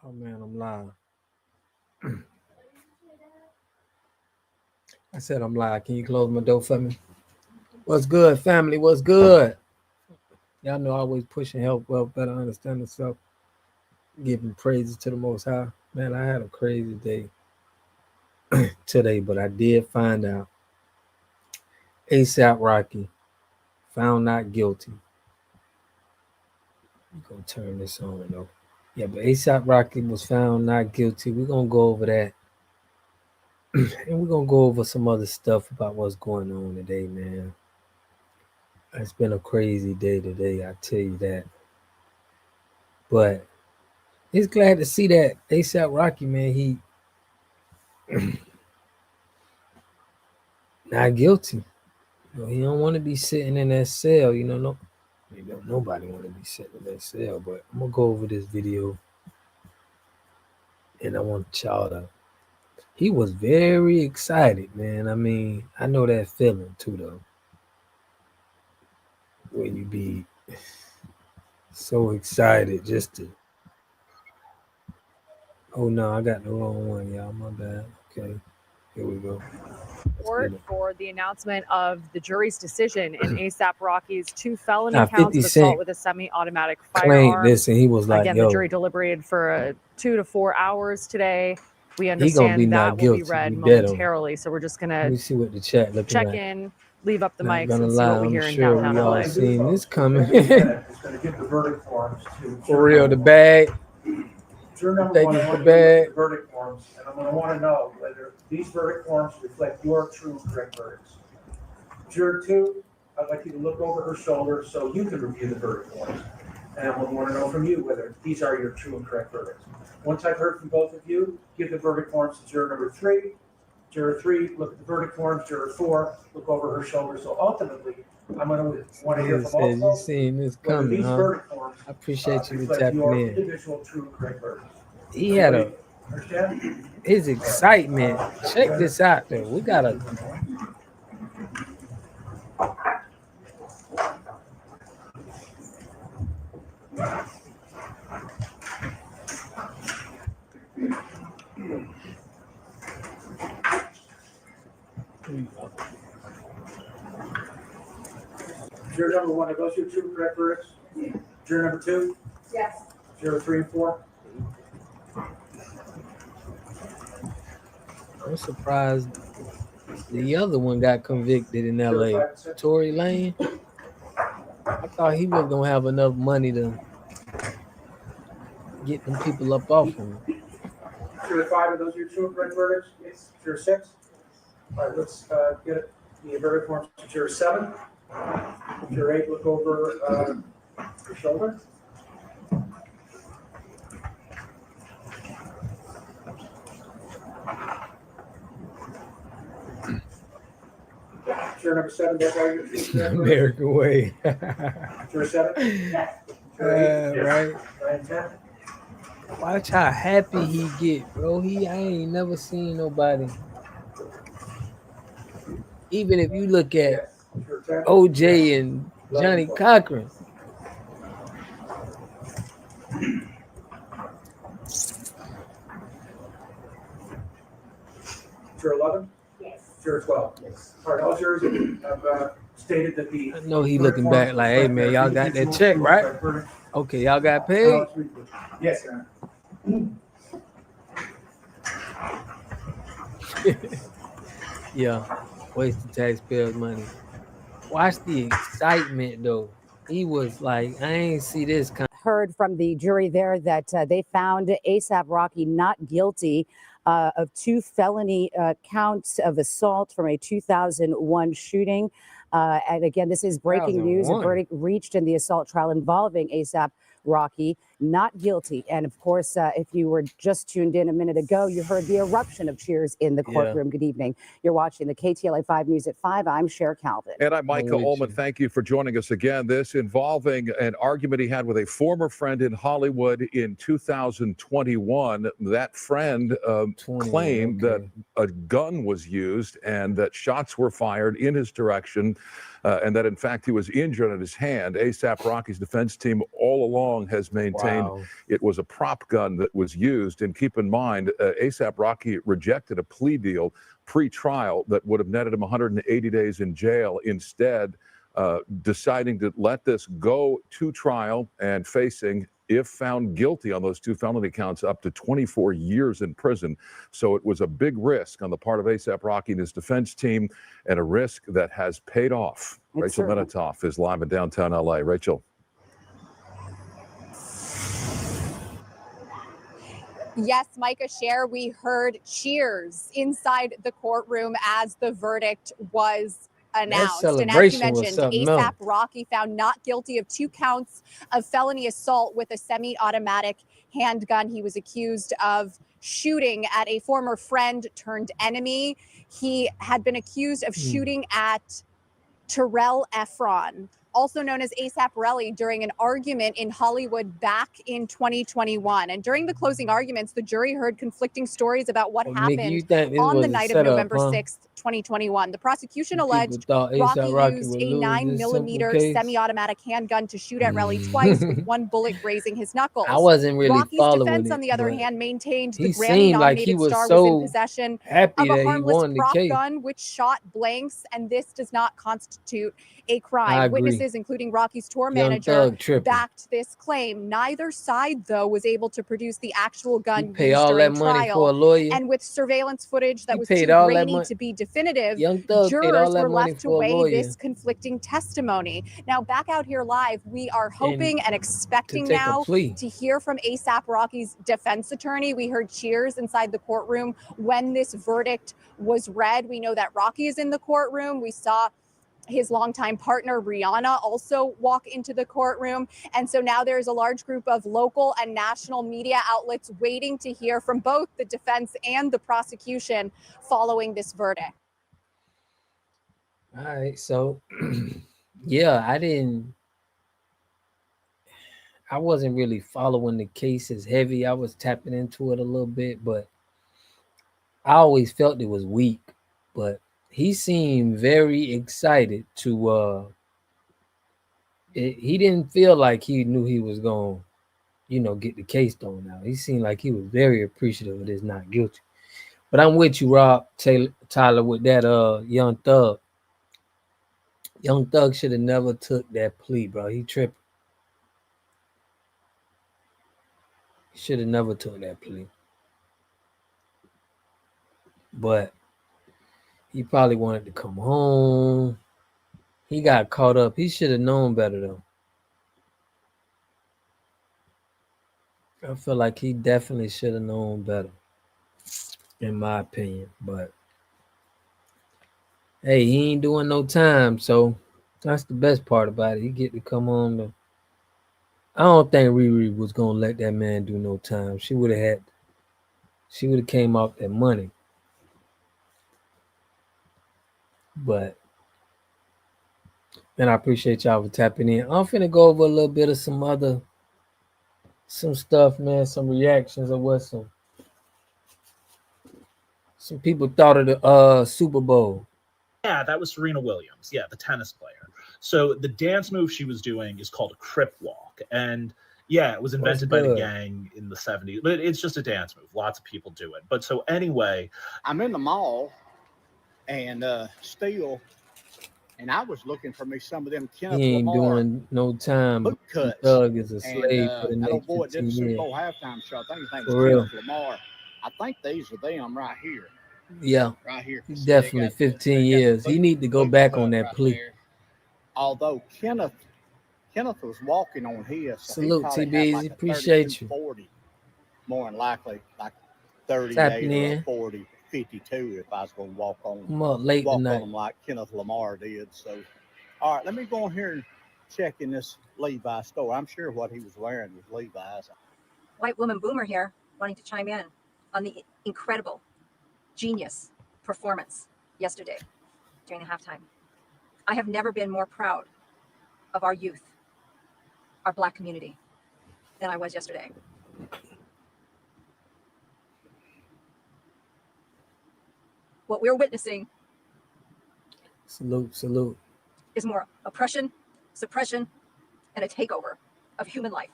Oh man, I'm live. I said I'm live. Can you close my door for me? What's good, family? What's good? Y'all know I always pushing help, well, better understand myself, giving praises to the Most High. Man, I had a crazy day today, but I did find out A$AP Rocky found not guilty. We're gonna turn this on though. Yeah, but A$AP Rocky was found not guilty. We're gonna go over that. And we're gonna go over some other stuff about what's going on today, man. It's been a crazy day today, I tell you that. But it's glad to see that A$AP Rocky, man, he not guilty. You know, he don't want to be sitting in that cell. You know, no, maybe nobody want to be sitting in that cell. But I'm gonna go over this video, and I want y'all to. He was very excited, man. I mean, I know that feeling too, though. When you be so excited just to. Oh no, I got the wrong one, y'all. My bad. Okay, here we go. For the announcement of the jury's decision in A$AP Rocky's 2 felony counts of assault with a semi-automatic firearm. This, and he was like, again, yo, the jury deliberated for 2 to 4 hours today. We understand that will be read momentarily, so we're just gonna see what the chat check in, leave up the mics, and see what we hear in downtown LA. Seen this coming. For real, the bag. Juror number one is the verdict forms, and I'm going to want to know whether these verdict forms reflect your true and correct verdicts. Juror 2, I'd like you to look over her shoulder so you can review the verdict forms. And I want to know from you whether these are your true and correct verdicts. Once I've heard from both of you, give the verdict forms to juror number 3. Juror 3, look at the verdict forms. Juror 4, look over her shoulder. So ultimately, I'm going to want to hear from all of you. Seen this coming, huh? I appreciate you tapping in. He had his excitement. Check this out, though. We gotta. Juror number 1, are those your true and correct verdicts? Juror number 2? Yes. Juror 3 and 4? I'm surprised the other one got convicted in LA. Tory Lane. I thought he was gonna have enough money to get them people up off him. Juror 5, are those your true and correct verdicts? Yes. Juror 6? All right, let's get the verdict forms to juror 7. Juror 8, look over your shoulder. Juror number 7, that's all your true and American way. Juror 7? Yes. Right. Watch how happy he get, bro. I ain't never seen nobody. Even if you look at OJ and Johnny Cochran. Juror 11? Yes. Juror 12? Yes. All right, all jurors have stated that the... I know he looking back like, hey, man, y'all got that check, right? Okay, y'all got paid? Yes, sir. Yeah, wasting taxpayers' money. Watch the excitement, though. He was like, I ain't see this kind. Heard from the jury there that they found A$AP Rocky not guilty of 2 felony counts of assault from a 2001 shooting. And again, this is breaking news. A verdict reached in the assault trial involving A$AP Rocky, not guilty. And of course, if you were just tuned in a minute ago, you heard the eruption of cheers in the courtroom. Good evening. You're watching the KTLA 5 News at 5. I'm Cher Calvin. And I'm Micah Ullman. Thank you for joining us again. This involving an argument he had with a former friend in Hollywood in 2021. That friend claimed that a gun was used and that shots were fired in his direction. And that, in fact, he was injured on his hand. A$AP Rocky's defense team all along has maintained maintained it was a prop gun that was used. And keep in mind, ASAP Rocky rejected a plea deal pre-trial that would have netted him 180 days in jail. Instead, deciding to let this go to trial and facing, if found guilty on those 2 felony counts, up to 24 years in prison. So it was a big risk on the part of ASAP Rocky and his defense team, and a risk that has paid off. Rachel Menitoff is live in downtown LA. Rachel. Yes, Micah Share, we heard cheers inside the courtroom as the verdict was announced. And as you mentioned, ASAP Rocky found not guilty of 2 counts of felony assault with a semi-automatic handgun. He was accused of shooting at a former friend turned enemy. He had been accused of shooting at Terrell Efron, also known as A AP Relli, during an argument in Hollywood back in 2021. And during the closing arguments, the jury heard conflicting stories about what happened on the night of November 6th, 2021. The prosecution alleged Rocky used a 9mm semi-automatic handgun to shoot at Relli twice, with 1 bullet grazing his knuckles. I wasn't really Rocky's following defense, it, on the other hand, maintained the he seemed like he Grammy-nominated was star so was in possession happy of a that he harmless won the prop case. gun, which shot blanks, and this does not constitute a crime. Witnesses, including Rocky's tour manager, backed this claim. Neither side, though, was able to produce the actual gun used during trial. And with surveillance footage that was too grainy to be definitive, jurors were left to weigh this conflicting testimony. Now, back out here live, we are hoping and expecting now to hear from ASAP Rocky's defense attorney. We heard cheers inside the courtroom when this verdict was read. We know that Rocky is in the courtroom. We saw his longtime partner, Rihanna, also walk into the courtroom. And so now there's a large group of local and national media outlets waiting to hear from both the defense and the prosecution following this verdict. All right. So, yeah, I wasn't really following the case as heavy. I was tapping into it a little bit, but I always felt it was weak. But he seemed very excited to he didn't feel like he knew he was going to get the case thrown out. He seemed like he was very appreciative of this not guilty. But I'm with you, Rob Tyler, with that Young Thug. Young Thug should have never took that plea, bro. He tripping. He should have never took that plea. But he probably wanted to come home. He got caught up. He should have known better, though. I feel like he definitely should have known better, in my opinion. But, hey, he ain't doing no time, so that's the best part about it. He get to come home. I don't think Riri was going to let that man do no time. She would have came off that money. But, and I appreciate y'all for tapping in. I'm finna go over a little bit of some stuff, man, some reactions of what some people thought of the Super Bowl. Yeah, that was Serena Williams. Yeah, the tennis player. So the dance move she was doing is called a crip walk. And yeah, it was invented by the gang in the 70s. But it's just a dance move. Lots of people do it. But so anyway. I'm in the mall and still, and I was looking for me some of them Kenneth He ain't Lamar doing no time. boot cuts. Thug is a slave for the that next old boy 15 did the Super years. Bowl halftime show. I think his name For was real. Kenneth Lamar. I think these are them right here. Yeah, right here. definitely 15 years. He need to go back on that plea. There. Although Kenneth was walking on his. So Salute, he TBs. like Appreciate you. 40, more than likely, like 38 Tapping or in. 40, 52 if I was going to walk on I'm up late walk tonight. on them like Kenneth Lamar did. So, all right, let me go in here and check in this Levi store. I'm sure what he was wearing was Levi's. White woman boomer here, wanting to chime in on the incredible, genius performance yesterday during the halftime. I have never been more proud of our youth, our Black community, than I was yesterday. What we're witnessing Salute. is more oppression, suppression, and a takeover of human life.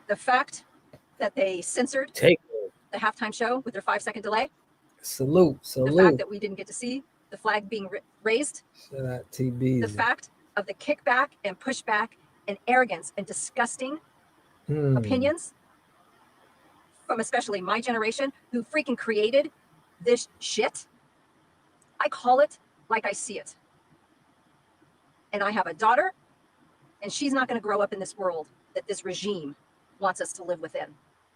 The fact that they censored Take the halftime show with their 5-second delay. salute. The fact that we didn't get to see the flag being raised. Shout out TB. The fact of the kickback and pushback and arrogance and disgusting opinions from especially my generation who freaking created this shit. I call it like I see it. And I have a daughter, and she's not going to grow up in this world that this regime wants us to live within.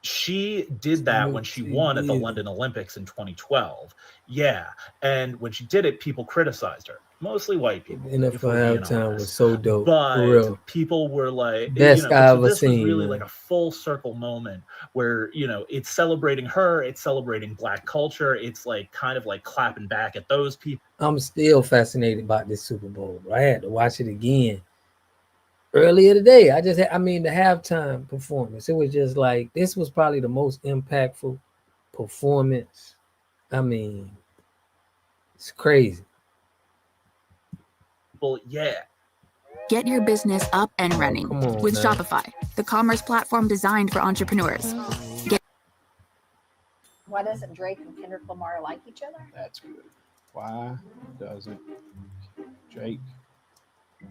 She did that when she won at the London Olympics in 2012. Yeah. And when she did it, people criticized her. Mostly white people. NFL halftime was so dope. But for real. People were like, best I ever this seen. was really man. like a full circle moment where, it's celebrating her, it's celebrating Black culture, it's like kind of like clapping back at those people. I'm still fascinated by this Super Bowl. I had to watch it again earlier today. The halftime performance. It was just like, this was probably the most impactful performance. It's crazy. Well, yeah. Get your business up and running with Shopify, the commerce platform designed for entrepreneurs. Why doesn't Drake and Kendrick Lamar like each other? That's good. Why doesn't Jake?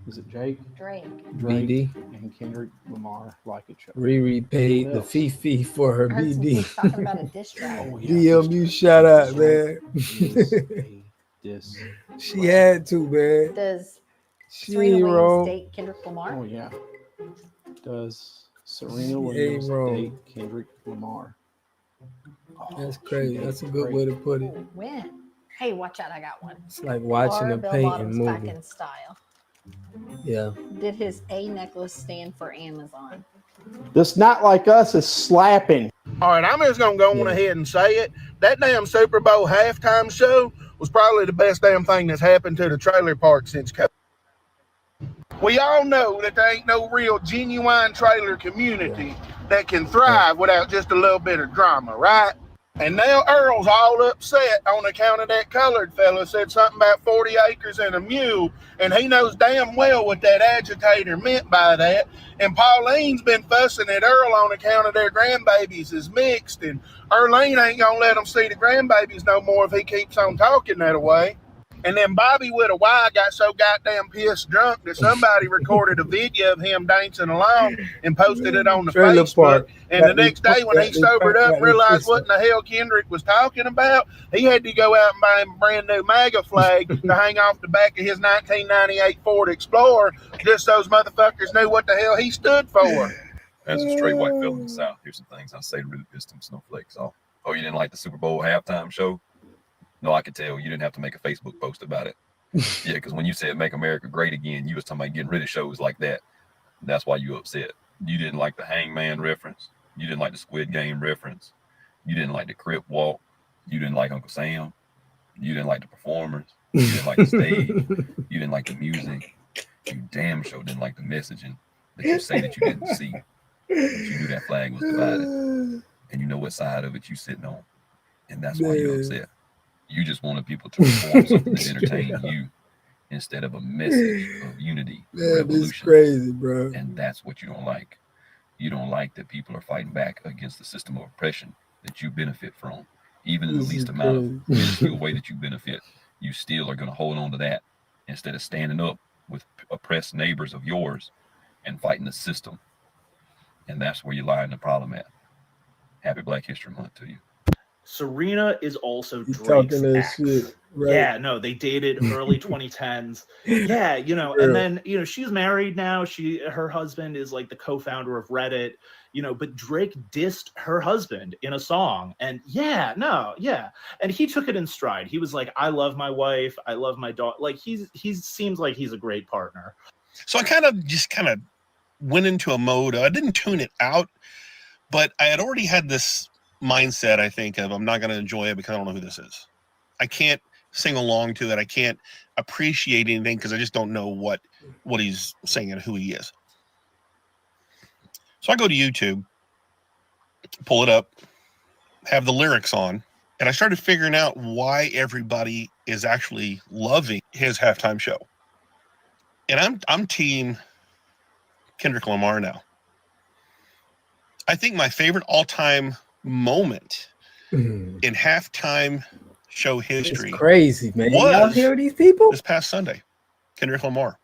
Is it Jake? Drake BD and Kendrick Lamar like each other. Riri paid the fee for her BD. Talking about a diss track. DMU shout out, man. She had to, man. Does she Serena Williams wrong. date Kendrick Lamar? Oh yeah. Does Serena Williams date Kendrick Lamar? That's crazy. That's a good way to put it. When? Hey, watch out! I got one. It's like watching a painting movie. Back in style. Yeah. Did his A necklace stand for Amazon? This Not Like Us is slapping. All right, I'm just going to go on ahead and say it. That damn Super Bowl halftime show was probably the best damn thing that's happened to the trailer park since COVID. We all know that there ain't no real genuine trailer community that can thrive without just a little bit of drama, right? And now Earl's all upset on account of that colored fella said something about 40 acres and a mule, and he knows damn well what that agitator meant by that. And Pauline's been fussing at Earl on account of their grandbabies is mixed, and Earlene ain't gonna let them see the grandbabies no more if he keeps on talking that way. And then Bobby with a Y got so goddamn pissed drunk that somebody recorded a video of him dancing along and posted it on the Trailer Facebook. park. And the next day when he sobered up and realized what in the hell Kendrick was talking about, he had to go out and buy him a brand new MAGA flag to hang off the back of his 1998 Ford Explorer just so those motherfuckers knew what the hell he stood for. As a straight white fella in the South, here's some things I say to really piss them snowflakes off. Oh, you didn't like the Super Bowl halftime show? No, I could tell. You didn't have to make a Facebook post about it. Yeah, because when you said make America great again, you was talking about getting rid of shows like that. That's why you upset. You didn't like the Hangman reference. You didn't like the Squid Game reference. You didn't like the Crip Walk. You didn't like Uncle Sam. You didn't like the performers. You didn't like the stage. You didn't like the music. You damn sure didn't like the messaging that you say that you didn't see. But you knew that flag was divided. And you know what side of it you sitting on. And that's why you're upset. You just wanted people to perform something to entertain you instead of a message of unity. Man, this is crazy, bro. And that's what you don't like. You don't like that people are fighting back against the system of oppression that you benefit from. Even in the least amount of minuscule way that you benefit, you still are going to hold on to that instead of standing up with oppressed neighbors of yours and fighting the system. And that's where you lie in the problem at. Happy Black History Month to you. Serena is also Drake's ex. Shit, right? Yeah, no, they dated early 2010s. Yeah, and then she's married now. Her husband is like the co-founder of Reddit. But Drake dissed her husband in a song, and and he took it in stride. He was like, "I love my wife. I love my daughter." Like he seems like he's a great partner. So I kind of went into a mode. I didn't tune it out, but I had already had this mindset, I think, of I'm not going to enjoy it because I don't know who this is. I can't sing along to it. I can't appreciate anything because I just don't know what he's saying and who he is. So I go to YouTube, pull it up, have the lyrics on, and I started figuring out why everybody is actually loving his halftime show. And I'm team Kendrick Lamar now. I think my favorite all-time moment in halftime show history. It's crazy, man. Y'all hear these people? This past Sunday, Kendrick Lamar.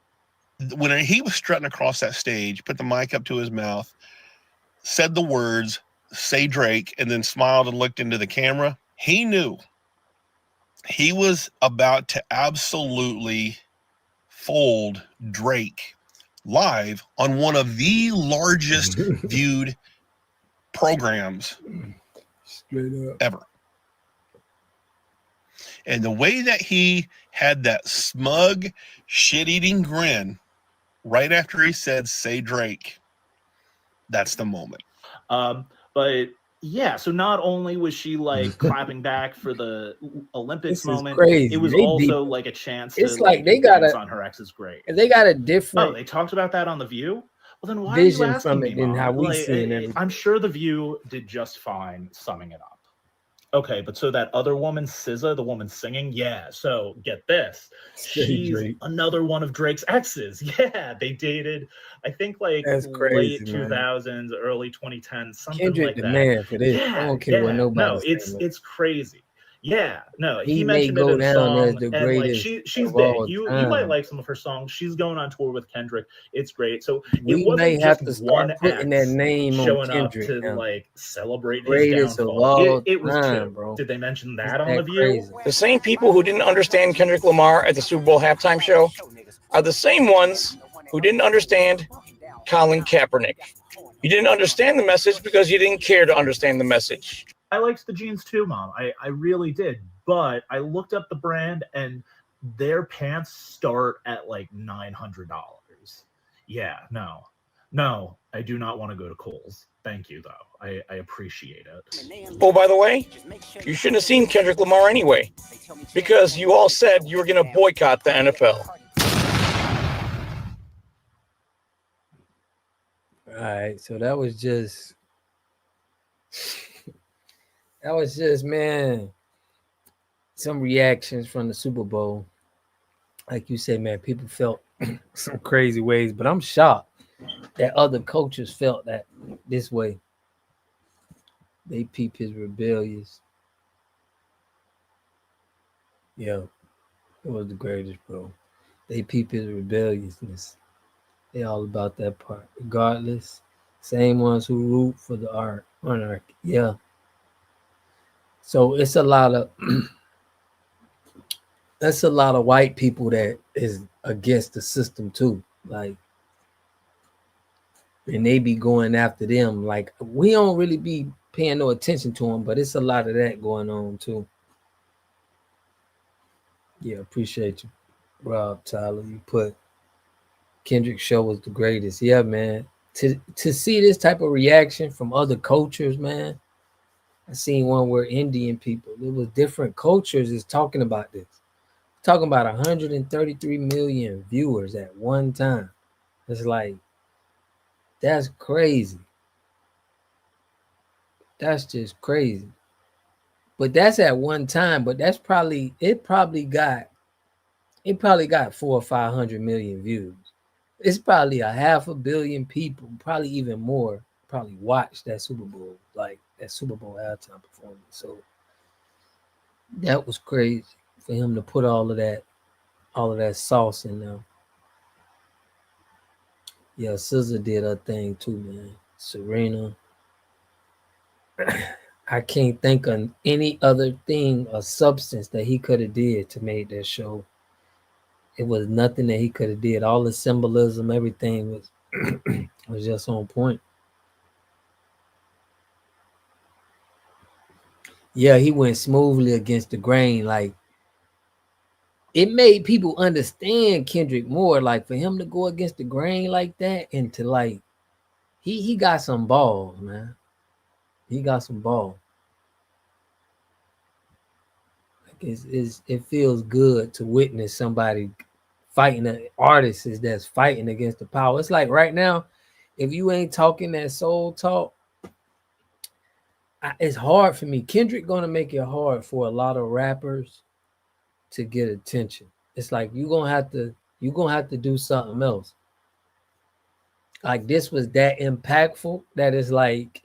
When he was strutting across that stage, put the mic up to his mouth, said the words, "Say Drake," and then smiled and looked into the camera, he knew he was about to absolutely fold Drake live on one of the largest viewed programs ever. And the way that he had that smug, shit-eating grin right after he said, "Say Drake," that's the moment. But yeah, so not only was she like clapping back for the Olympics moment, crazy. it was They also deep. like a chance It's to like they got dance on her ex's grave. They got a different. Oh, they talked about that on The View? Well, then why vision are you asking from me, it than Mom? how we Like, see it. I'm sure The View did just fine summing it up. Okay, but so that other woman, SZA, the woman singing, yeah, so get this. She's Drake. another one of Drake's exes. Yeah, they dated, I think, like That's crazy, late 2000s, early 2010s, something Kendrick like the that. man for this. Yeah, I don't care what nobody no, says. it's crazy. Yeah, no, He he may mentioned it go in a down as song, the and like greatest she's of big. all You might time. like some of her songs. She's going on tour with Kendrick. It's great. So We it wasn't may just have to one start putting that ex name on showing up Kendrick to now. like celebrate his Greatest of downfall. all It was time, two. bro. Did they mention that It's on The that View? crazy. The same people who didn't understand Kendrick Lamar at the Super Bowl halftime show are the same ones who didn't understand Colin Kaepernick. You didn't understand the message because you didn't care to understand the message. I liked the jeans too, Mom. I really did. But I looked up the brand and their pants start at like $900. Yeah, no, I do not want to go to Kohl's. Thank you, though. I appreciate it. Oh, by the way, you shouldn't have seen Kendrick Lamar anyway, because you all said you were going to boycott the NFL. All right, so that was just man, some reactions from the Super Bowl. Like you said, man, people felt some crazy ways, but I'm shocked that other coaches felt that this way. They peep his rebellious. Yeah, it was the greatest, bro. They peep his rebelliousness. They all about that part. Regardless, same ones who root for the monarchy. Yeah. So it's a lot of that's a lot of white people that is against the system too. Like, and they be going after them. Like, we don't really be paying no attention to them, but it's a lot of that going on too. Yeah, appreciate you, Rob Tyler. You put Kendrick's show was the greatest. Yeah, man. To see this type of reaction from other cultures, man. I seen one where Indian people, it was different cultures is talking about this. Talking about 133 million viewers at one time. It's like, that's crazy. That's just crazy. But that's at one time, but that's probably it probably got 400 or 500 million views. It's probably 500 million people, probably even more, probably watched that Super Bowl, like that Super Bowl halftime performance. So that was crazy for him to put all of that sauce in there. Yeah, SZA did her thing too, man. Serena. I can't think of any other thing or substance that he could have did to make that show. It was nothing that he could have did. All the symbolism, everything was was just on point. Yeah, he went smoothly against the grain. Like, it made people understand Kendrick more. Like, for him to go against the grain like that and to like, he got some balls, man. He got some balls. Like, it feels good to witness somebody fighting an artist that's fighting against the power. It's like right now, if you ain't talking that soul talk, it's hard for me. Kendrick gonna make it hard for a lot of rappers to get attention. It's like you're gonna have to do something else. Like, this was that impactful that is like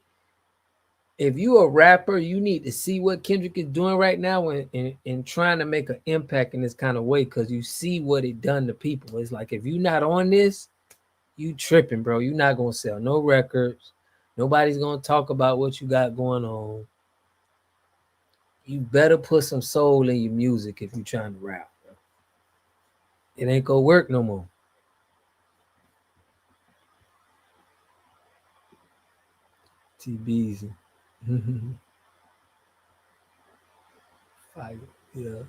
if you a rapper, you need to see what Kendrick is doing right now and trying to make an impact in this kind of way, because you see what it done to people. It's like, if you not on this, you tripping, bro. You not gonna sell no records. Nobody's gonna talk about what you got going on. You better put some soul in your music if you trying to rap, bro. It ain't gonna work no more. TB's. Fire. Yeah.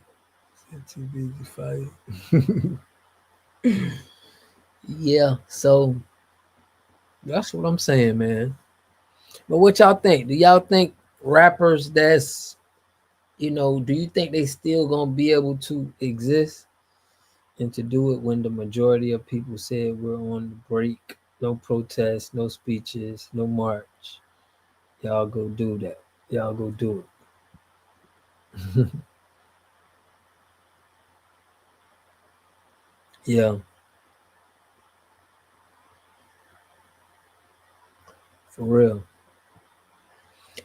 TB's fire. Yeah, so that's what I'm saying, man. But what y'all think? Do y'all think rappers that's, do you think they still gonna be able to exist and to do it when the majority of people said we're on the break, no protests, no speeches, no march? Y'all go do that. Y'all go do it. Yeah. For real.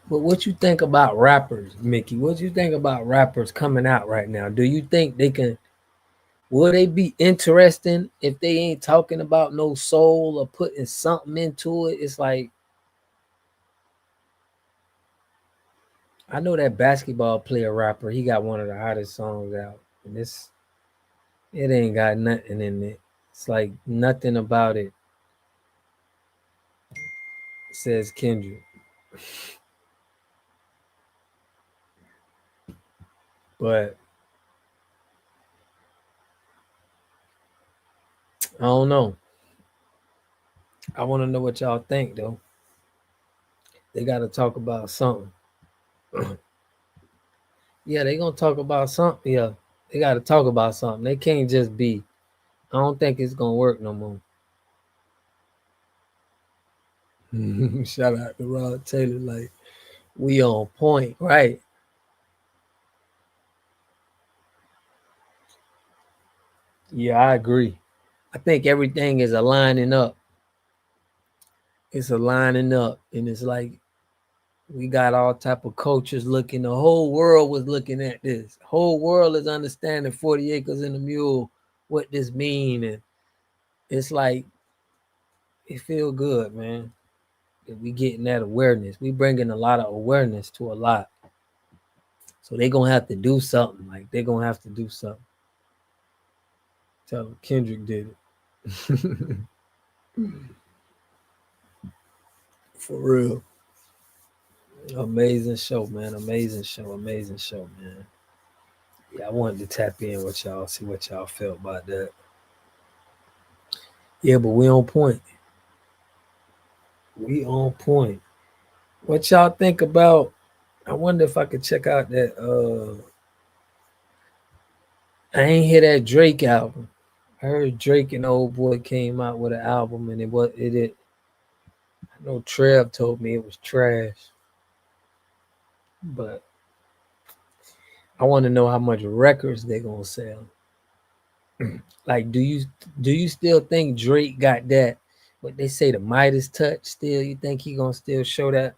But what you think about rappers, Mickey? What you think about rappers coming out right now? Do you think will they be interesting if they ain't talking about no soul or putting something into it? It's like, I know that basketball player rapper, he got one of the hottest songs out. And it ain't got nothing in it. It's like nothing about it says Kendrick. But I don't know. I want to know what y'all think, though. They got to talk about something. Yeah, they going to talk about something. Yeah, they got to talk about something. They can't just be. I don't think it's going to work no more. Shout out to Rod Taylor. Like, we on point, right? Yeah, I agree. I think everything is aligning up. It's aligning up. And it's like, we got all type of cultures looking. The whole world was looking at this. The whole world is understanding 40 acres and a mule, what this mean. And it's like, it feel good, man. We getting that awareness. We bringing a lot of awareness to a lot. So they gonna have to do something. Like, they gonna have to do something. Tell them Kendrick did it. For real. Amazing show, man. Amazing show, man. Yeah, I wanted to tap in with y'all, see what y'all felt about that. Yeah, but we on point. We on point. What y'all think about? I wonder if I could check out that. I ain't hear that Drake album. I heard Drake and Old Boy came out with an album, and I know Trev told me it was trash, but I want to know how much records they gonna sell. Like, do you still think Drake got that? What they say, the Midas touch still? You think he gonna still show that?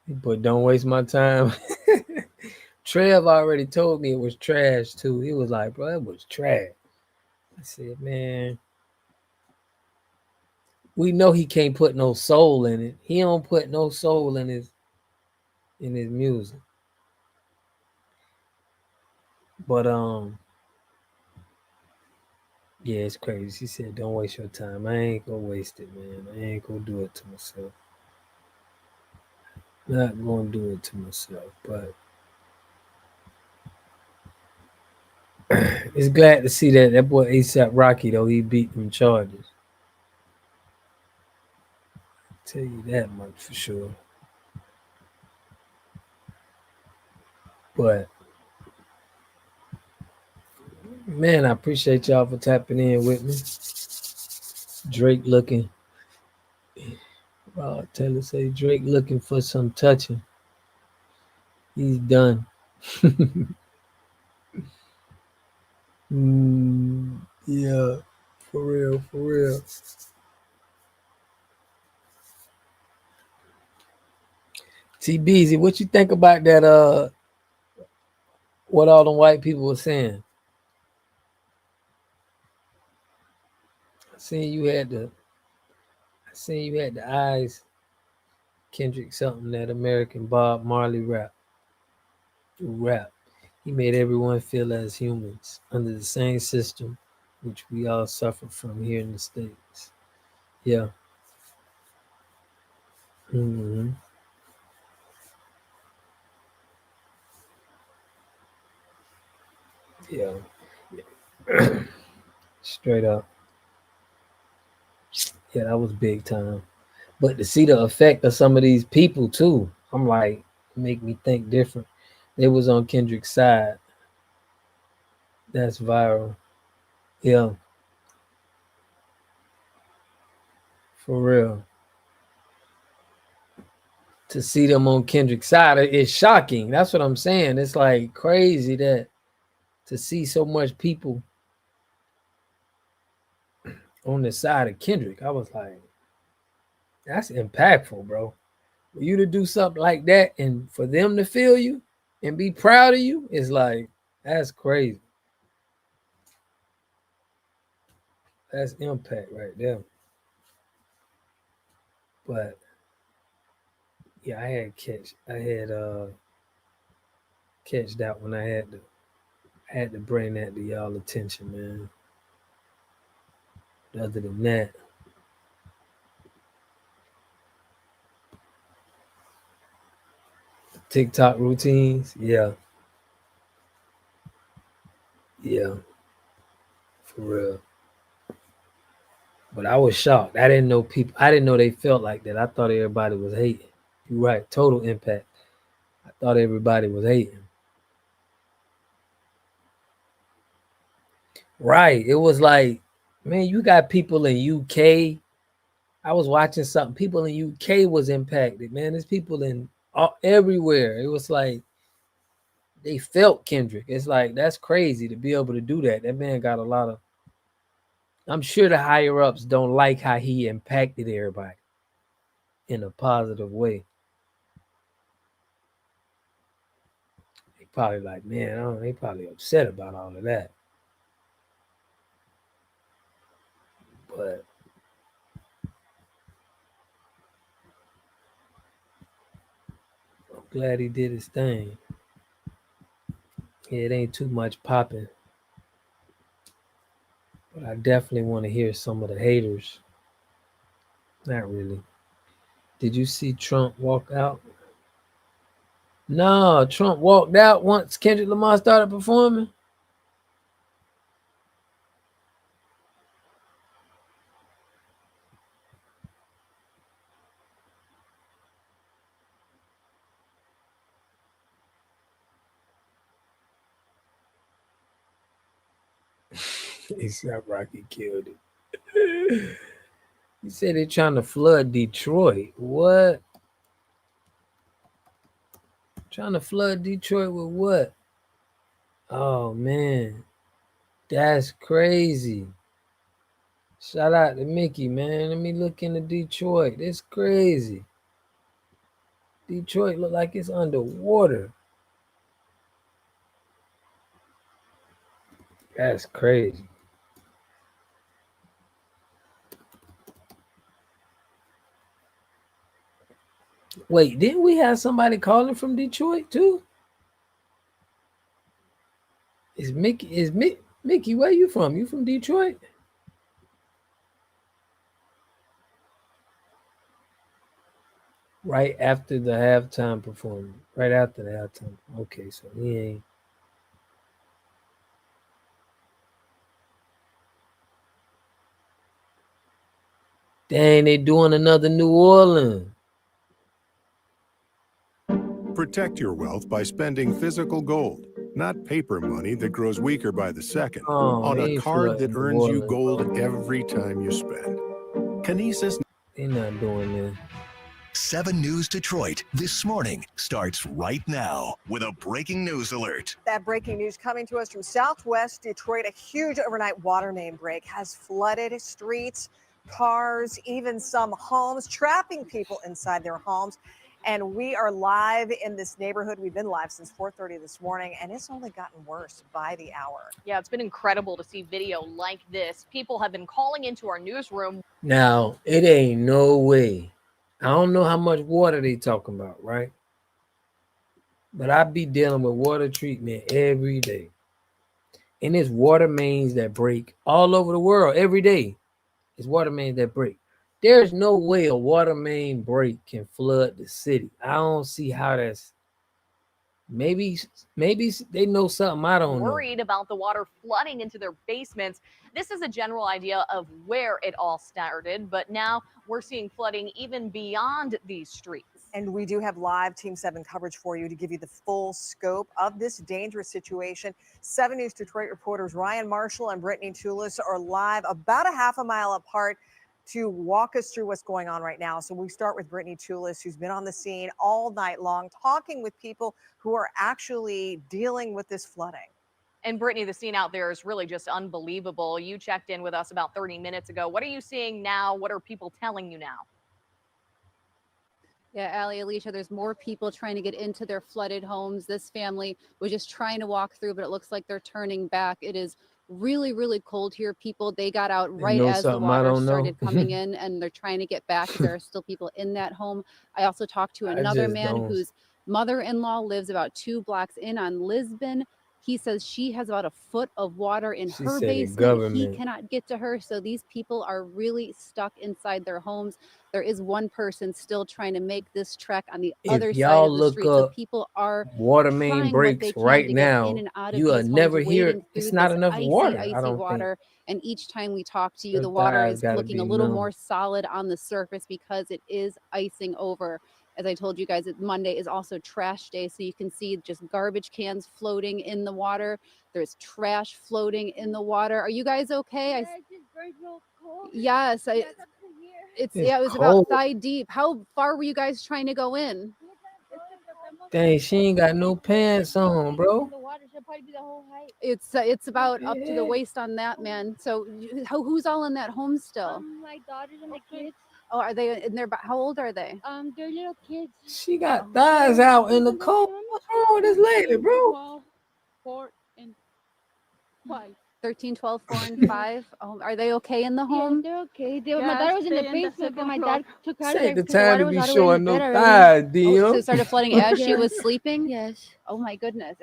But don't waste my time. Trev already told me it was trash too. He was like, bro, it was trash. I said, man, we know he can't put no soul in it. He don't put no soul in his music. But yeah, it's crazy. She said, don't waste your time. I ain't gonna waste it, man. I ain't gonna do it to myself. Not gonna do it to myself, but it's glad to see that boy ASAP Rocky, though, he beat them charges. I'll tell you that much for sure. But man, I appreciate y'all for tapping in with me. Drake looking. Taylor say Drake looking for some touching. He's done. Yeah, for real. T-Beezy, what you think about that? What all the white people were saying? I seen you had the eyes. Kendrick something that American Bob Marley rap. He made everyone feel as humans under the same system, which we all suffer from here in the States. Yeah. Mm-hmm. Yeah. Straight up. Yeah, that was big time. But to see the effect of some of these people too, I'm like, make me think different. They was on Kendrick's side. That's viral. Yeah. For real. To see them on Kendrick's side, it's shocking. That's what I'm saying. It's like crazy that to see so much people on the side of Kendrick. I was like, that's impactful, bro. For you to do something like that and for them to feel you and be proud of you, it's like, that's crazy. That's impact right there. But yeah, I had catch that one. I had to bring that to y'all attention, man. Other than that, TikTok routines, yeah, for real. But I was shocked. I didn't know they felt like that. I thought everybody was hating. You're right, total impact. I thought everybody was hating. Right. It was like, man, you got people in UK. I was watching something. People in UK was impacted, man. There's people in everywhere. It was like they felt Kendrick. It's like, that's crazy to be able to do that. That man got a lot of, I'm sure the higher ups don't like how he impacted everybody in a positive way. They probably like, man, they probably upset about all of that. But I'm glad he did his thing. Yeah, it ain't too much popping. But I definitely want to hear some of the haters. Not really. Did you see Trump walk out? No, Trump walked out once Kendrick Lamar started performing. A$AP Rocky killed it. He said they're trying to flood Detroit. What? Trying to flood Detroit with what? Oh, man. That's crazy. Shout out to Mickey, man. Let me look into Detroit. It's crazy. Detroit look like it's underwater. That's crazy. Wait, didn't we have somebody calling from Detroit too? Mickey, where you from? You from Detroit? Right after the halftime performance. Right after the halftime. Okay, so he ain't. Dang, they doing another New Orleans. Protect your wealth by spending physical gold, not paper money that grows weaker by the second, on a card that earns you gold every time you spend. Kinesis. They're not doing that. 7 News Detroit this morning starts right now with a breaking news alert. That breaking news coming to us from Southwest Detroit. A huge overnight water main break has flooded streets, cars, even some homes, trapping people inside their homes. And we are live in this neighborhood. We've been live since 4:30 this morning, and it's only gotten worse by the hour. Yeah, it's been incredible to see video like this. People have been calling into our newsroom. Now, it ain't no way. I don't know how much water they talking about, right? But I be dealing with water treatment every day. And it's water mains that break all over the world every day. It's water mains that break. There's no way a water main break can flood the city. I don't see how that's. Maybe they know something I don't know. Worried about the water flooding into their basements. This is a general idea of where it all started, but now we're seeing flooding even beyond these streets. And we do have live Team 7 coverage for you to give you the full scope of this dangerous situation. 7 News Detroit reporters Ryan Marshall and Brittany Toulis are live about a half a mile apart to walk us through what's going on right now. So we start with Brittany Toulis, who's been on the scene all night long, talking with people who are actually dealing with this flooding. And Brittany, the scene out there is really just unbelievable. You checked in with us about 30 minutes ago. What are you seeing now? What are people telling you now? Yeah, Allie, Alicia, there's more people trying to get into their flooded homes. This family was just trying to walk through, but it looks like they're turning back. It is really, really cold here. People, they got out right as the water started coming in, and they're trying to get back. There are still people in that home. I also talked to another man whose mother-in-law lives about 2 blocks in on Lisbon. He says she has about a foot of water in her basement. He cannot get to her. So these people are really stuck inside their homes. There is one person still trying to make this trek on the other side of the street. So people are water main breaks right now. You will never hear it's not enough water. I don't think. And each time we talk to you, the water is looking a little more solid on the surface because it is icing over. As I told you guys, Monday is also trash day, so you can see just garbage cans floating in the water. There's trash floating in the water. Are you guys okay? Yes, it was about thigh deep. How far were you guys trying to go in? Dang, she ain't got no pants on, bro. It's about up to the waist on that, man. So who's all in that home still? My daughters and the kids. Oh, are they in there? How old are they? They're little kids. She got thighs out in the cold. What's wrong with this lady, bro? 12, 4, and 5. 13, 12, 4, and 5. Oh, are they okay in the home? Yeah, they're okay. My daughter was in the basement, but my dad took her out of there. The time to be showing no thighs, deal. So it started flooding as she was sleeping? Yes. Oh my goodness.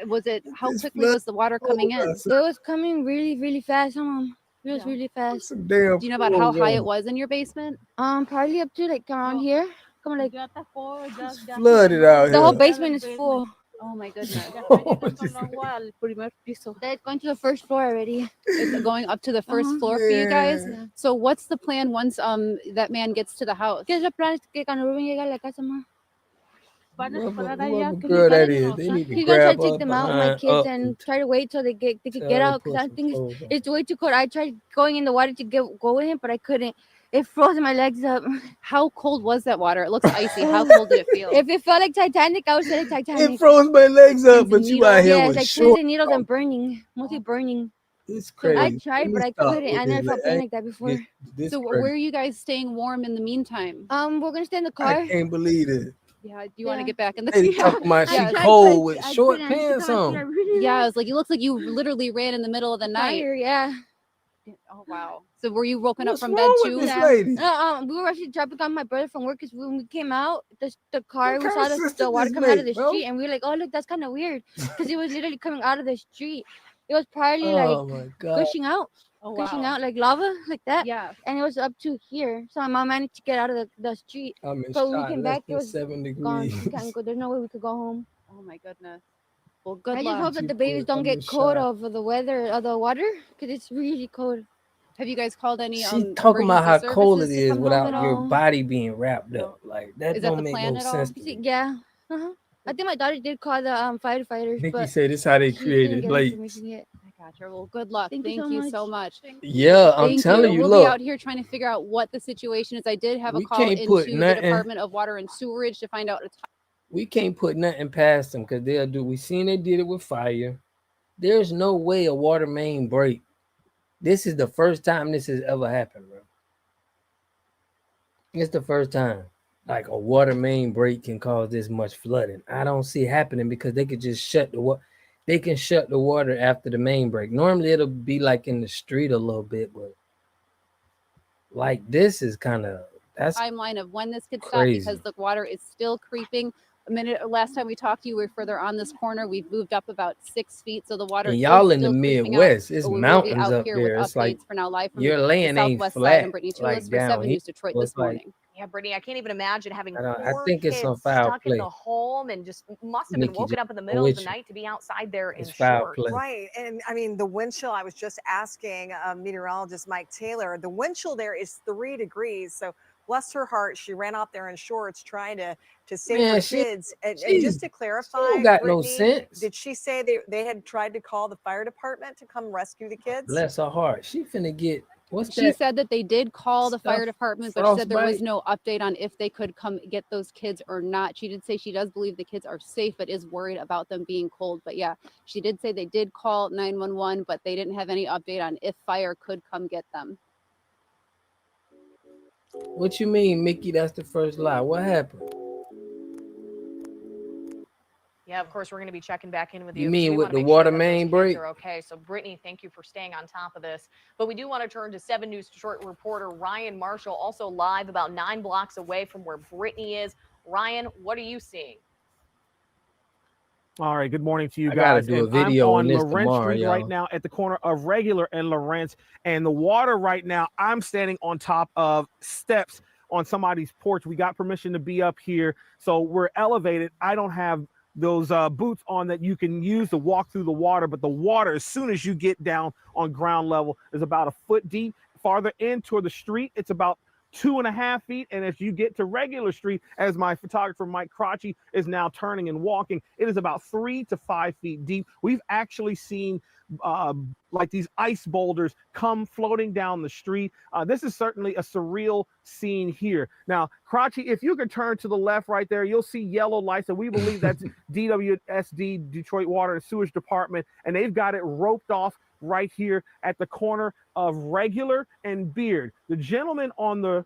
How quickly was the water coming in? It was coming really, really fast. It was really fast. Do you know about how high it was in your basement? Probably up to like around here. Come on, like flooded out here. The whole basement is full. Oh my goodness. That's going to the first floor already. It's going up to the first floor for you guys. Yeah. So what's the plan once that man gets to the house? ¿Qué es el plan? Que cuando Ruben llegue a la casa, ma. Whoever girl that is, they need to He gonna try grab to take them out, my kids, and try to wait till they could get out. Because I think it's way too cold. I tried going in the water to go with him, but I couldn't. It froze my legs up. How cold was that water? It looks icy. How cold did it feel? If it felt like Titanic, I would say like Titanic. It froze my legs up, but you out here with like short. needles and burning, mostly burning. It's crazy. I tried, but I couldn't. I never felt pain like that before. So where are you guys staying warm in the meantime? We're gonna stay in the car. I can't believe it. Yeah, do you want to get back in the Lady talking about she cold with short pants on. Yeah, it's like it looks like you literally ran in the middle of the night. Yeah. Oh wow. So were you woken up from bed wrong too? with this lady? We were actually dropping off my brother from work because when we came out, the car, we saw the water coming out of the street, and we were like, oh look, that's kind of weird because it was literally coming out of the street. It was probably like gushing out. Gushing out like lava, like that. Yeah. And it was up to here. So my mom managed to get out of the street. So when we came back, it was 7 degrees. gone. We can't go. There's no way we could go home. Oh my goodness. Well, good I luck. just hope that the babies don't get cold over the weather or the water because it's really cold. Have you guys called any? She's talking about how cold it is come without home? your body being wrapped up. Like that Is that don't the make plan no at all? sense. to me. Yeah. I think my daughter did call the firefighters. Nikki but said this how they she didn't created get late. information yet. I gotcha. Well, good luck. Thank Thank you you so so much. Yeah, I'm Thank telling you, We'll look. be out here trying to figure out what the situation is. I did have a We call can't into put the nothing- Department of Water and Sewerage to find out. We can't put nothing past them because they'll do. We seen they did it with fire. There's no way a water main break. This is the first time this has ever happened, bro. It's the first time. like a water main break can cause this much flooding. I don't see it happening because they could just shut the water. They can shut the water after the main break. Normally it'll be like in the street a little bit, but like this is kind of that's timeline of when this could stop crazy. because the water is still creeping. Last time we talked to you, we were further on this corner. We've moved up about 6 feet, so the water. And y'all is in the still creeping out, Midwest, it's but we will be mountains out up here with there. It's like updates for now, live from your the land ain't southwest side. flat I'm Brittany Tulis like for down 7 here. News Detroit So this it's like, morning. Yeah, Brittany, I can't even imagine having I four think it's kids some foul stuck in play. the home and just must have been Nikki, woken up in the middle of the night to be outside there in it's foul shorts. play. Right. And I mean, the wind chill, I was just asking meteorologist Mike Taylor, the wind chill there is 3 degrees. So bless her heart, she ran out there in shorts trying to save Man, her she kids. And just to clarify, don't got no Brittany, sense. did she say they had tried to call the fire department to come rescue the kids? Bless her heart. She finna get what's She that? said that they did call the fire stuff? department, but she said there was Frostbite? no update on if they could come get those kids or not. She did say she does believe the kids are safe, but is worried about them being cold. But yeah, she did say they did call 911, but they didn't have any update on if fire could come get them. What you mean, Mickey? That's the first lie. What happened? Yeah, of course, we're going to be checking back in with you. You 'cause mean we with wanna the make sure water that those main kids break? are okay. So, Brittany, thank you for staying on top of this. But we do want to turn to 7 News Detroit reporter Ryan Marshall, also live about 9 blocks away from where Brittany is. Ryan, what are you seeing? All right, good morning to you I gotta guys. do a And I'm video on on this Lawrence tomorrow, Street right y'all. now at the corner of Regular and Lawrence. And the water right now, I'm standing on top of steps on somebody's porch. We got permission to be up here, so we're elevated. I don't have those boots on that you can use to walk through the water, but the water, as soon as you get down on ground level, is about a foot deep. Farther in toward the street, it's about 2.5 feet. And as you get to Regular Street, as my photographer Mike Crotchy is now turning and walking, it is about 3 to 5 feet deep. We've actually seen like these ice boulders come floating down the street. This is certainly a surreal scene here. Now, Crotchy, if you could turn to the left right there, you'll see yellow lights, and we believe that's DWSD, Detroit Water and Sewage Department, and they've got it roped off right here at the corner of Regular and Beard. The gentleman on the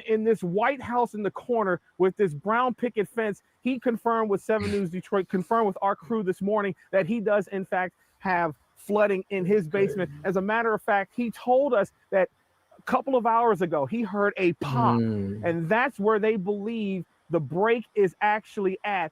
in this white house in the corner with this brown picket fence, he confirmed with 7 News Detroit, confirmed with our crew this morning that he does in fact have flooding in his basement. As a matter of fact, he told us that a couple of hours ago he heard a pop, and that's where they believe the break is actually at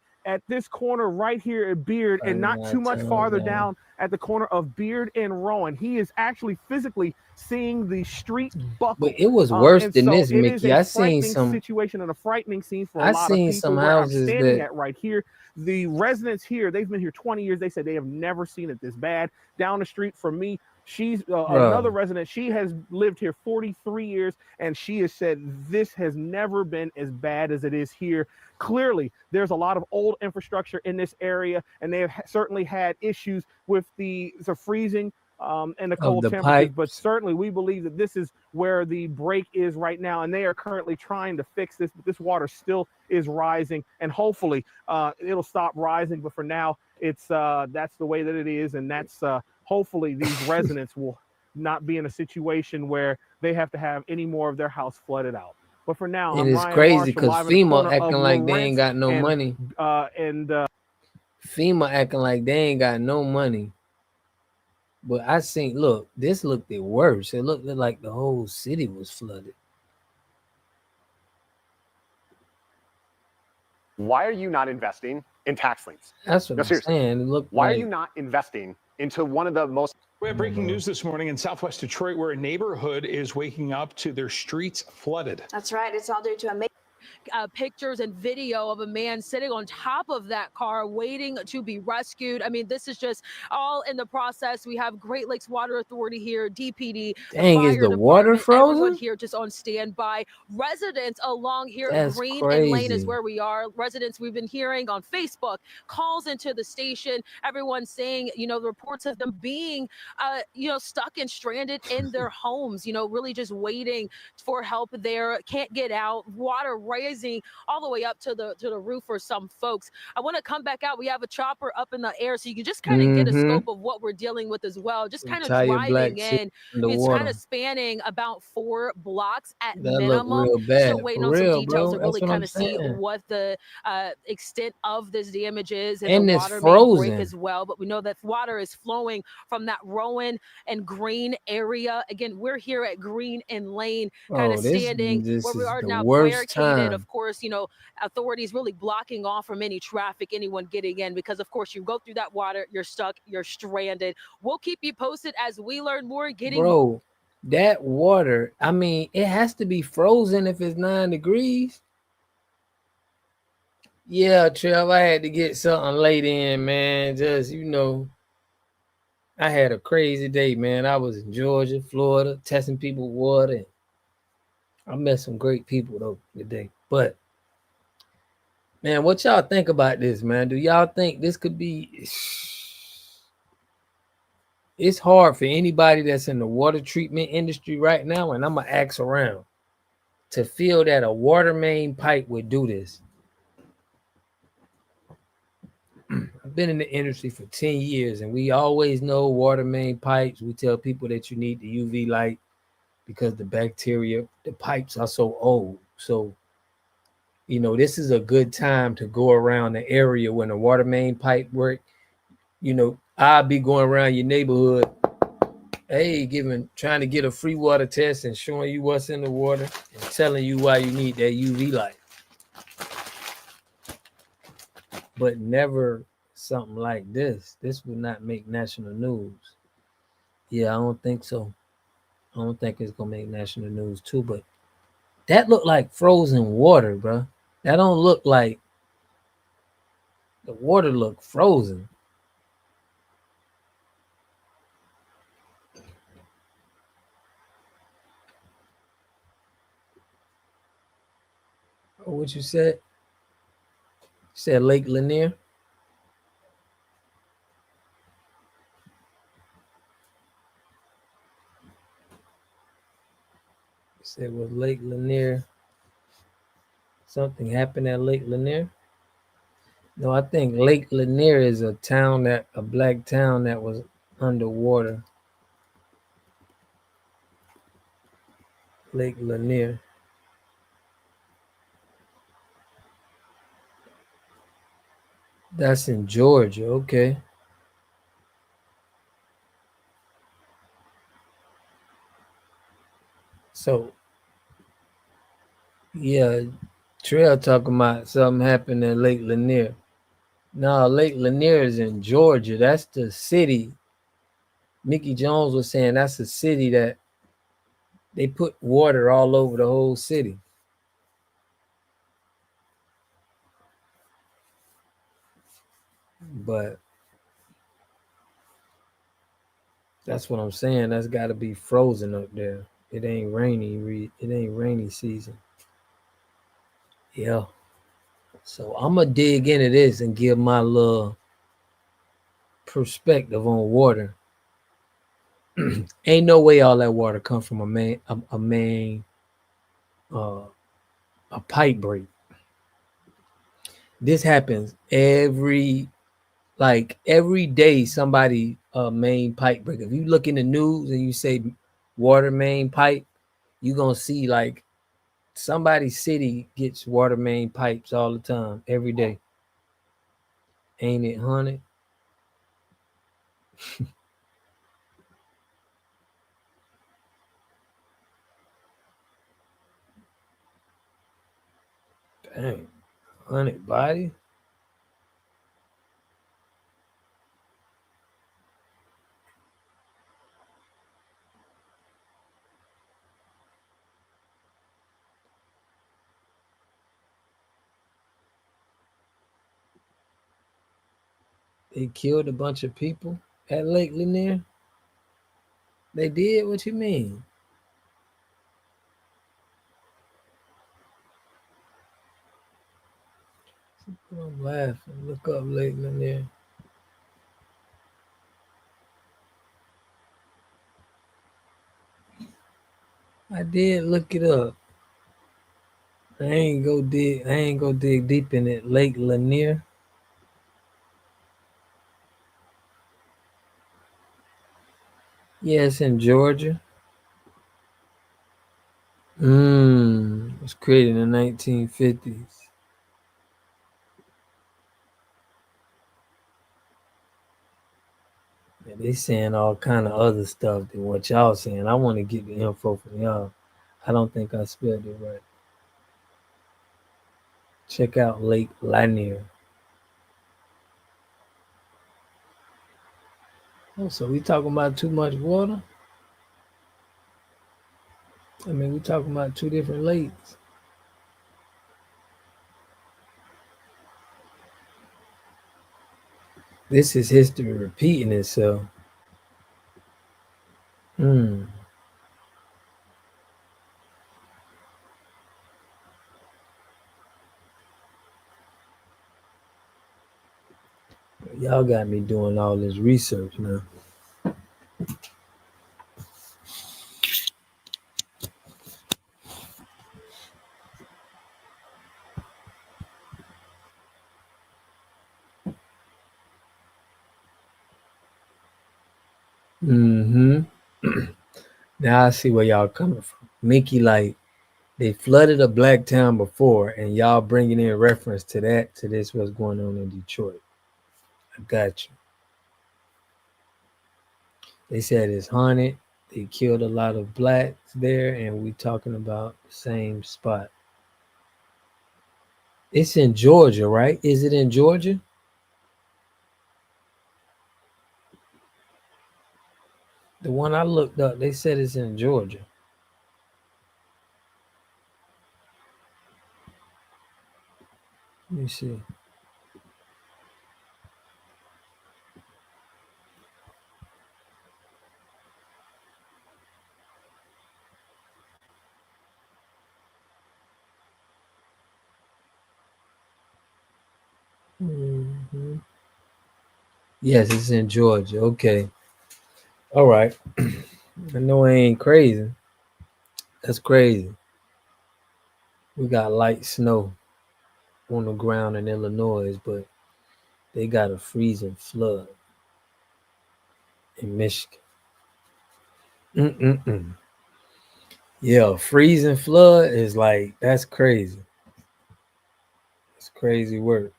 this corner right here at Beard, and not too much farther down at the corner of Beard and Rowan. He is actually physically seeing the street buckle. But it was worse and than so this, it is Mickey. a I seen frightening some situation and a frightening scene for a I lot of seen people. some Where I'm houses standing that at right here, the residents here, they've been here 20 years. They said they have never seen it this bad. Down the street from me, she's another resident. She has lived here 43 years, and she has said this has never been as bad as it is here. Clearly, there's a lot of old infrastructure in this area, and they have certainly had issues with the freezing and the cold the temperatures. pipe. But certainly, we believe that this is where the break is right now, and they are currently trying to fix this. But this water still is rising, and hopefully, it'll stop rising. But for now, it's that's the way that it is, and that's hopefully these residents will not be in a situation where they have to have any more of their house flooded out. But for now, It I'm is Ryan crazy Marshall, because live in the FEMA corner acting of like they Lawrence ain't got no and, money. FEMA acting like they ain't got no money. But I seen, look, this looked it worse. It looked like the whole city was flooded. Why are you not investing in tax liens? That's what I'm saying. It looked Why like, are you not investing into one of the most... We have breaking news this morning in Southwest Detroit where a neighborhood is waking up to their streets flooded. That's right. It's all due to a pictures and video of a man sitting on top of that car waiting to be rescued. I mean, this is just all in the process. We have Great Lakes Water Authority here, DPD, dang, is the water everyone frozen? here just on standby. Residents along here, That's Green and Lane is crazy. where we are. Residents we've been hearing on Facebook, calls into the station, everyone saying, you know, the reports of them being, you know, stuck and stranded in their homes, you know, really just waiting for help there, can't get out, water raising all the way up to the roof for some folks. I want to come back out. We have a chopper up in the air, so you can just kind of get a scope of what we're dealing with as well. Just kind of driving in. It's kind of spanning about 4 blocks at minimum. Still waiting on some details to really kind of see what the extent of this damage is, and the water main break as well. But we know that water is flowing from that Rowan and Green area. Again, we're here at Green and Lane, kind of standing where we are now, barricaded. Of course, you know, authorities really blocking off from any traffic, anyone getting in, because of course you go through that water, you're stuck, you're stranded. We'll keep you posted as we learn more. Bro, that water, I mean, it has to be frozen if it's 9 degrees. Yeah, Trev, I had to get something late in, man. Just, you know, I had a crazy day, man. I was in Georgia, Florida, testing people with water. I met some great people, though, today. But, man, what y'all think about this, man? Do y'all think this could be... It's hard for anybody that's in the water treatment industry right now, and I'm going to ask around, to feel that a water main pipe would do this. I've been in the industry for 10 years, and we always know water main pipes. We tell people that you need the UV light because the bacteria, the pipes are so old. So, you know, this is a good time to go around the area when the water main pipe work. You know, I'll be going around your neighborhood, hey, trying to get a free water test and showing you what's in the water and telling you why you need that UV light. But never something like this. This would not make national news. Yeah, I don't think so. I don't think it's gonna make national news too. But that looked like frozen water, bro. That don't look like the water look frozen. Oh, what you said? You said Lake Lanier? You said was Lake Lanier? Something happened at Lake Lanier? No, I think Lake Lanier is a black town that was underwater. Lake Lanier. That's in Georgia, okay. So, yeah, Trail talking about something happened at Lake Lanier. No, Lake Lanier is in Georgia. That's the city. Mickey Jones was saying that's a city that they put water all over the whole city. But that's what I'm saying. That's got to be frozen up there. It ain't rainy. It ain't rainy season. Yeah. So I'm going to dig into this and give my little perspective on water. Ain't no way all that water come from a pipe break. This happens every day. Somebody main pipe break. If you look in the news and you say water main pipe, you gonna see like somebody's city gets water main pipes all the time, every day. Ain't it, honey? Dang, 100 body. They killed a bunch of people at Lake Lanier. They did? What you mean? I'm laughing. Look up Lake Lanier. I did look it up. I ain't go dig deep in it. Lake Lanier. Yeah, it's in Georgia. It was created in the 1950s. Yeah, they saying all kind of other stuff than what y'all saying. I want to get the info from y'all. I don't think I spelled it right. Check out Lake Lanier. Oh, so we talking about too much water? I mean, we talking about two different lakes. This is history repeating itself. Y'all got me doing all this research now. Now I see where y'all coming from. Mickey, like, they flooded a black town before, and y'all bringing in reference to that, to this what's going on in Detroit. I got you. They said it's haunted. They killed a lot of blacks there, and we talking about the same spot. It's in Georgia, right? Is it in Georgia? The one I looked up, they said it's in Georgia. Let me see. Yes, it's in Georgia. Okay. All right. I know it ain't crazy. That's crazy. We got light snow on the ground in Illinois, but they got a freezing flood in Michigan. Yeah, freezing flood is like, that's crazy. It's crazy work.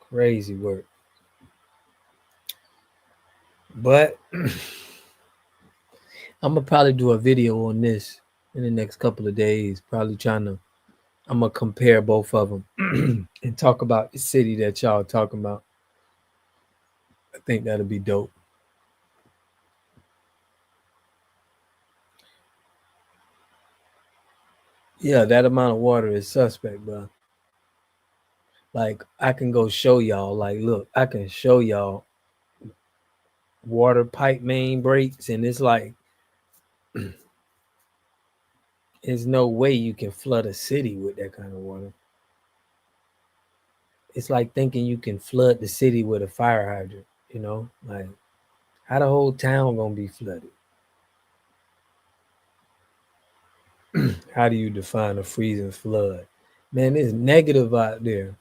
Crazy work. But I'm gonna probably do a video on this in the next couple of days. I'm gonna compare both of them and talk about the city that y'all talking about. I think that'll be dope. Yeah, that amount of water is suspect, bro. Like, I can go show y'all, like, look, I can show y'all water pipe main breaks, and it's like, there's no way you can flood a city with that kind of water. It's like thinking you can flood the city with a fire hydrant, you know? Like, how the whole town gonna be flooded? How do you define a freezing flood? Man, it's negative out there.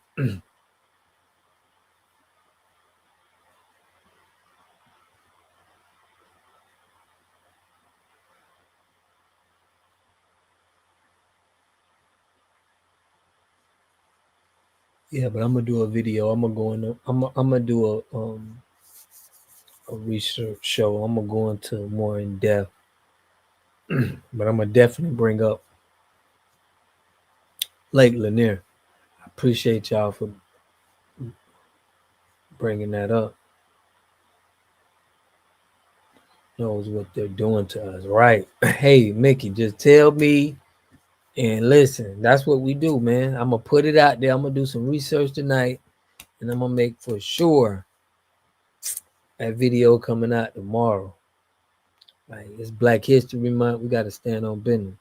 Yeah, but I'm gonna do a video. I'm gonna do a research show. I'm gonna go into more in depth. But I'm gonna definitely bring up Lake Lanier. I appreciate y'all for bringing that up. Knows what they're doing to us, right? Hey, Mickey, just tell me and listen. That's what we do, man. I'm gonna put it out there. I'm gonna do some research tonight, and I'm gonna make for sure that video coming out tomorrow. Like, it's Black History Month. We gotta stand on business.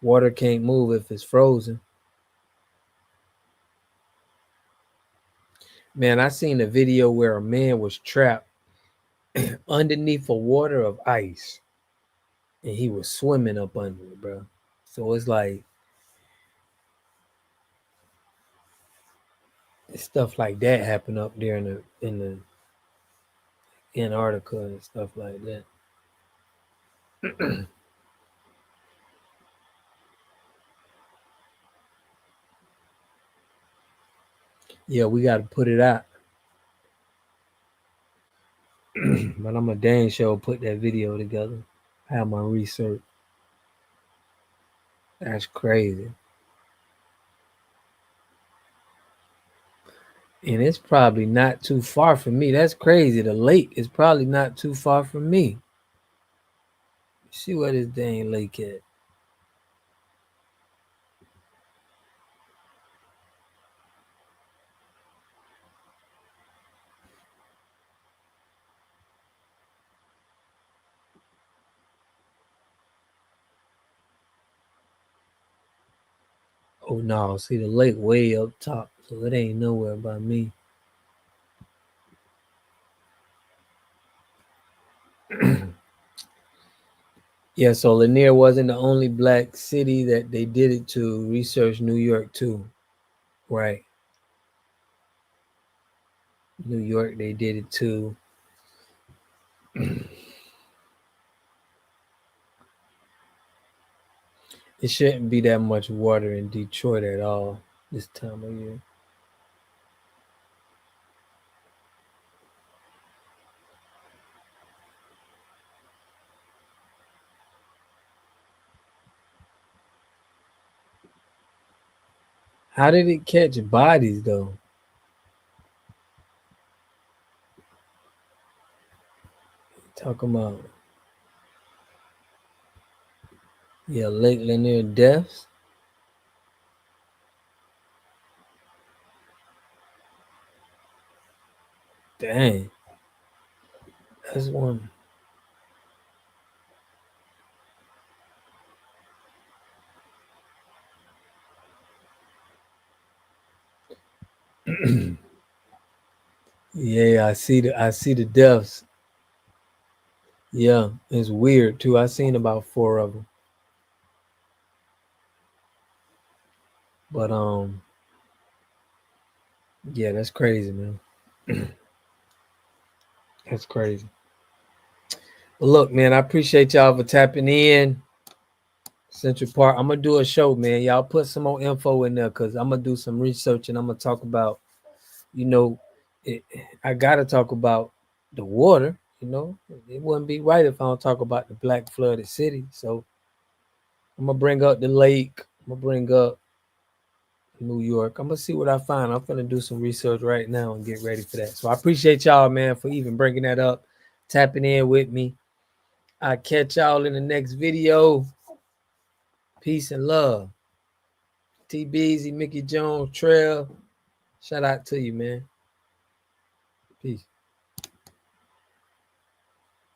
Water can't move if it's frozen. Man, I seen a video where a man was trapped underneath a water of ice, and he was swimming up under it, bro. So it's like stuff like that happen up there in the Antarctica and stuff like that. Yeah, we got to put it out. But I'm a dang sure put that video together. Have my research. That's crazy. And it's probably not too far from me. That's crazy. The lake is probably not too far from me. See where this dang lake at. Oh no, see the lake way up top, so it ain't nowhere by me. Yeah, so Lanier wasn't the only black city that they did it to. Research New York too. Right. New York, they did it too. It shouldn't be that much water in Detroit at all this time of year. How did it catch bodies though? Talking about, yeah, Lake Lanier deaths. Dang. That's one. Yeah, I see the deaths. Yeah, it's weird too. I seen about 4 of them. But yeah, that's crazy, man. That's crazy. Well, look, man, I appreciate y'all for tapping in. Central Park. I'm gonna do a show, man. Y'all put some more info in there because I'm gonna do some research and I'm gonna talk about, I gotta talk about the water. It wouldn't be right if I don't talk about the black flooded city. So I'm gonna bring up the lake. I'm gonna bring up New York. I'm gonna see what I find. I'm gonna do some research right now and get ready for that. So I appreciate y'all, man, for even bringing that up, tapping in with me. I'll catch y'all in the next video. Peace and love. T Beezy, Mickey Jones, Trail. Shout out to you, man. Peace.